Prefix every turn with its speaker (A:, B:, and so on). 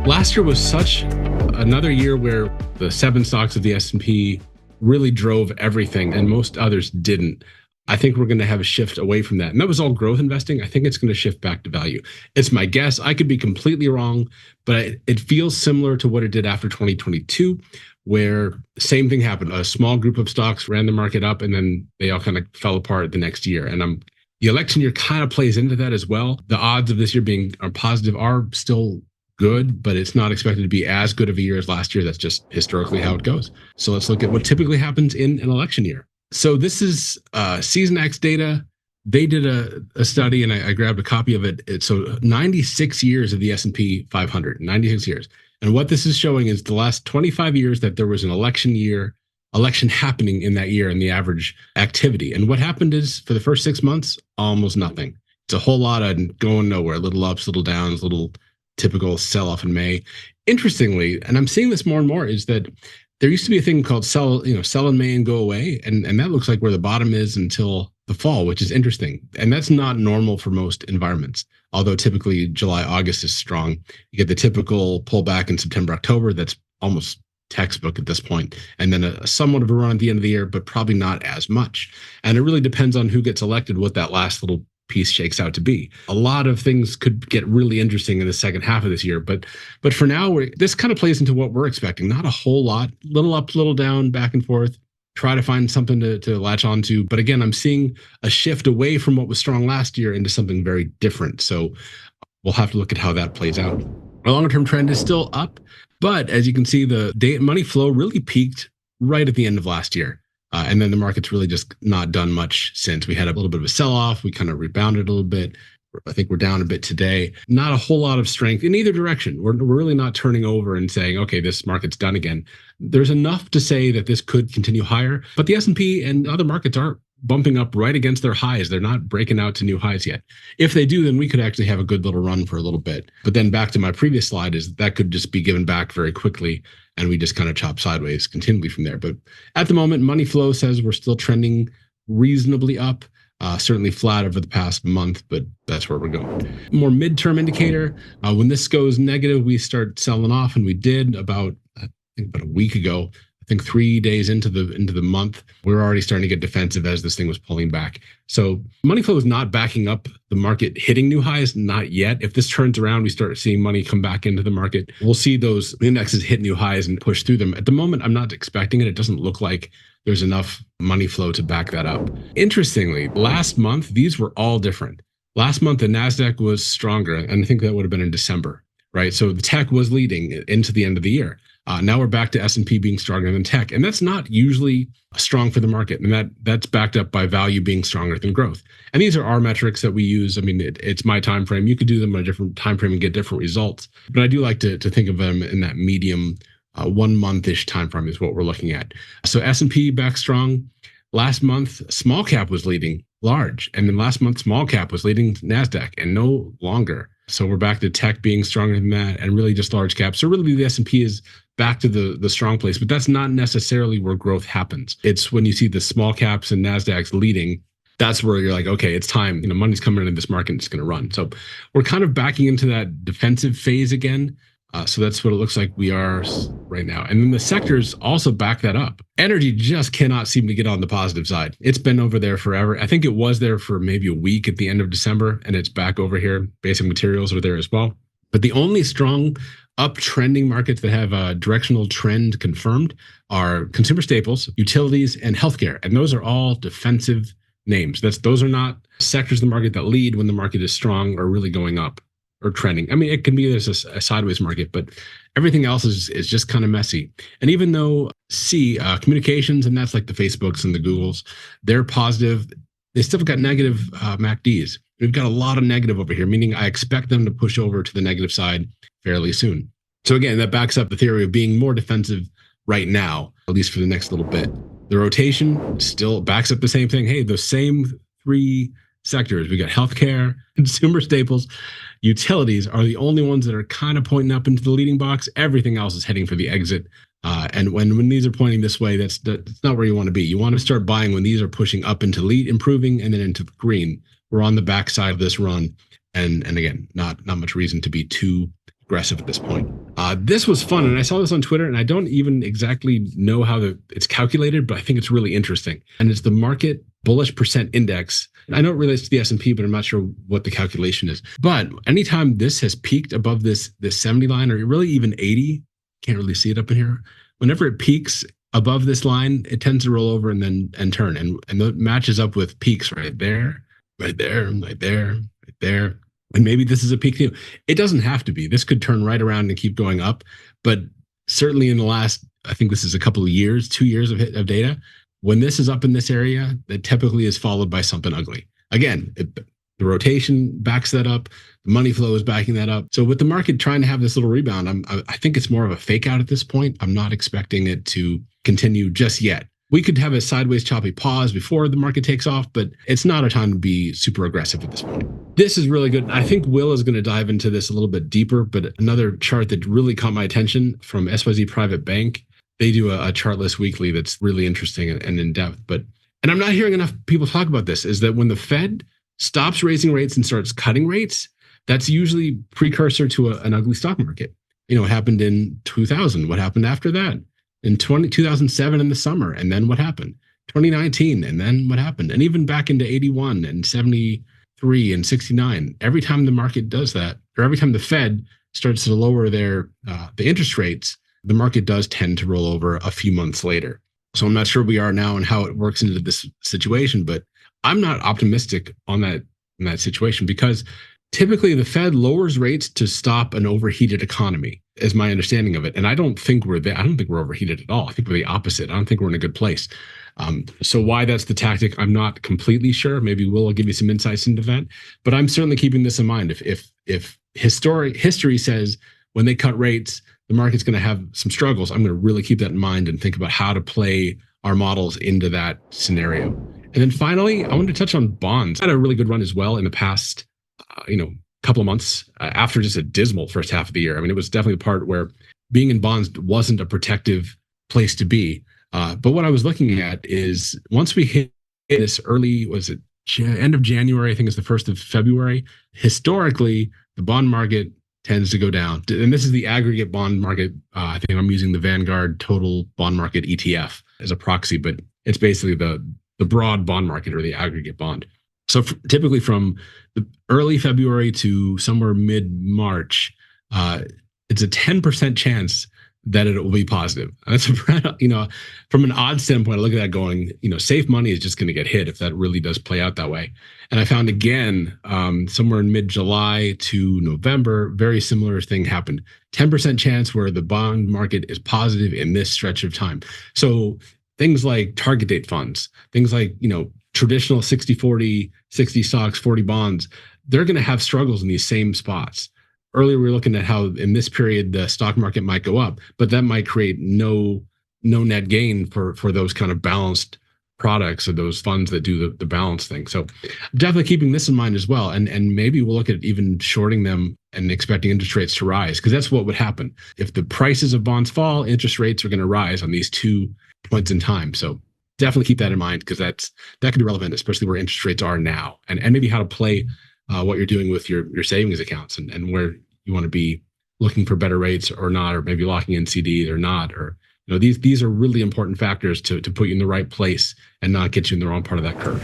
A: Last year was such another year where the 7 stocks of the S&P really drove everything and most others didn't. I think we're going to have a shift away from that. And that was all growth investing. I think it's going to shift back to value. It's my guess. I could be completely wrong, but it feels similar to what it did after 2022, where the same thing happened. A small group of stocks ran the market up and then they all kind of fell apart the next year. And the election year kind of plays into that as well. The odds of this year being positive are still good, but it's not expected to be as good of a year as last year. That's just historically how it goes. So let's look at what typically happens in an election year. So this is Season X data. They did a study, and I grabbed a copy of it. So 96 years of the S&P 500, 96 years. And what this is showing is the last 25 years that there was an election happening in that year and the average activity. And what happened is for the first 6 months, almost nothing. It's a whole lot of going nowhere, little ups, little downs, little typical sell-off in May. Interestingly, and I'm seeing this more and more, is that there used to be a thing called sell in May and go away. And that looks like where the bottom is until the fall, which is interesting. And that's not normal for most environments. Although typically July, August is strong. You get the typical pullback in September, October. That's almost textbook at this point. And then a somewhat of a run at the end of the year, but probably not as much. And it really depends on who gets elected, what that last little piece shakes out to be. A lot of things could get really interesting in the second half of this year, but for now, this kind of plays into what we're expecting. Not a whole lot, little up, little down, back and forth. Try to find something to latch onto. But again, I'm seeing a shift away from what was strong last year into something very different. So we'll have to look at how that plays out. Our longer-term trend is still up, but as you can see, the money flow really peaked right at the end of last year. And then the market's really just not done much since. We had a little bit of a sell-off. We kind of rebounded a little bit. I think we're down a bit today. Not a whole lot of strength in either direction. We're really not turning over and saying, okay, this market's done again. There's enough to say that this could continue higher, but the S&P and other markets aren't bumping up right against their highs. They're not breaking out to new highs yet. If they do, then we could actually have a good little run for a little bit. But then back to my previous slide is that could just be given back very quickly and we just kind of chop sideways continually from there. But at the moment, money flow says we're still trending reasonably up. Certainly flat over the past month, but that's where we're going. More midterm indicator, when this goes negative, we start selling off, and we did about a week ago. I think 3 days into the month, we're already starting to get defensive as this thing was pulling back. So money flow is not backing up the market hitting new highs, not yet. If this turns around, we start seeing money come back into the market. We'll see those indexes hit new highs and push through them. At the moment, I'm not expecting it. It doesn't look like there's enough money flow to back that up. Interestingly, last month, these were all different. Last month, the NASDAQ was stronger, and I think that would have been in December, right? So the tech was leading into the end of the year. Now we're back to S&P being stronger than tech, and that's not usually strong for the market, and that's backed up by value being stronger than growth. And these are our metrics that we use. I mean, it's my time frame. You could do them on a different time frame and get different results, but I do like to think of them in that medium 1 month-ish time frame is what we're looking at. So S&P back strong. Last month, small cap was leading large, and then last month, small cap was leading NASDAQ, and no longer. So we're back to tech being stronger than that, and really just large cap. So really, the S&P is back to the strong place, but that's not necessarily where growth happens. It's when you see the small caps and NASDAQs leading. That's where you're like, okay, it's time. Money's coming into this market, and it's going to run. So we're kind of backing into that defensive phase again. So that's what it looks like we are right now. And then the sectors also back that up. Energy just cannot seem to get on the positive side. It's been over there forever. I think it was there for maybe a week at the end of December, and it's back over here. Basic materials are there as well. But the only strong uptrending markets that have a directional trend confirmed are consumer staples, utilities, and healthcare. And those are all defensive names. Those are not sectors of the market that lead when the market is strong or really going up or trending. I mean, it can be there's a sideways market, but everything else is just kind of messy. And even though communications, and that's like the Facebooks and the Googles, they're positive, they still got negative MACDs. We've got a lot of negative over here, meaning I expect them to push over to the negative side fairly soon. So again, that backs up the theory of being more defensive right now, at least for the next little bit. The rotation still backs up the same thing. Hey, the same 3 sectors. We got healthcare, consumer staples, utilities are the only ones that are kind of pointing up into the leading box. Everything else is heading for the exit. And when these are pointing this way, that's not where you want to be. You want to start buying when these are pushing up into lead, improving, and then into the green. We're on the backside of this run. And again, not much reason to be too aggressive at this point. This was fun, and I saw this on Twitter, and I don't even exactly know how it's calculated, but I think it's really interesting. And it's the market bullish percent index. I know it relates to the S&P, but I'm not sure what the calculation is. But anytime this has peaked above this 70 line, or really even 80, can't really see it up in here. Whenever it peaks above this line, it tends to roll over and turn, and that matches up with peaks right there, right there, right there, right there. And maybe this is a peak too. It doesn't have to be. This could turn right around and keep going up. But certainly in the last, I think this is a couple of years, 2 years of data, when this is up in this area, that typically is followed by something ugly. Again, the rotation backs that up. The money flow is backing that up. So with the market trying to have this little rebound, I think it's more of a fake out at this point. I'm not expecting it to continue just yet. We could have a sideways choppy pause before the market takes off, but it's not a time to be super aggressive at this point. This is really good. I think Will is going to dive into this a little bit deeper, but another chart that really caught my attention from SYZ Private Bank, they do a chart list weekly that's really interesting and in depth. And I'm not hearing enough people talk about this, is that when the Fed stops raising rates and starts cutting rates, that's usually precursor to an ugly stock market. It happened in 2000. What happened after that? In 2007 in the summer, and then what happened? 2019, and then what happened? And even back into 81 and 73 and 69, every time the market does that, or every time the Fed starts to lower the interest rates, the market does tend to roll over a few months later. So I'm not sure we are now and how it works into this situation, but I'm not optimistic on that situation, because typically the Fed lowers rates to stop an overheated economy, is my understanding of it. And I don't think we're there. I don't think we're overheated at all. I think we're the opposite. I don't think we're in a good place. So why that's the tactic, I'm not completely sure. Maybe Will give you some insights into that. But I'm certainly keeping this in mind. If history says when they cut rates, the market's going to have some struggles, I'm going to really keep that in mind and think about how to play our models into that scenario. And then finally, I wanted to touch on bonds. I had a really good run as well in the past couple of months after just a dismal first half of the year. I mean, it was definitely the part where being in bonds wasn't a protective place to be. But what I was looking at is once we hit this early, end of January, I think it's the 1st of February, historically, the bond market tends to go down. And this is the aggregate bond market. I think I'm using the Vanguard Total Bond Market ETF as a proxy, but it's basically the broad bond market, or the aggregate bond. So typically from the early February to somewhere mid-March, it's a 10% chance that it will be positive. That's from an odds standpoint, I look at that going, safe money is just going to get hit if that really does play out that way. And I found again, somewhere in mid-July to November, very similar thing happened. 10% chance where the bond market is positive in this stretch of time. So things like target date funds, things like, traditional 60-40, 60 stocks, 40 bonds, they're going to have struggles in these same spots. Earlier, we were looking at how in this period, the stock market might go up, but that might create no net gain for those kind of balanced products, or those funds that do the balance thing. So definitely keeping this in mind as well. And maybe we'll look at even shorting them and expecting interest rates to rise, because that's what would happen. If the prices of bonds fall, interest rates are going to rise on these 2 points in time. So definitely keep that in mind, because that could be relevant, especially where interest rates are now, and maybe how to play what you're doing with your savings accounts, and where you want to be looking for better rates or not, or maybe locking in CDs or not, or these are really important factors to put you in the right place and not get you in the wrong part of that curve.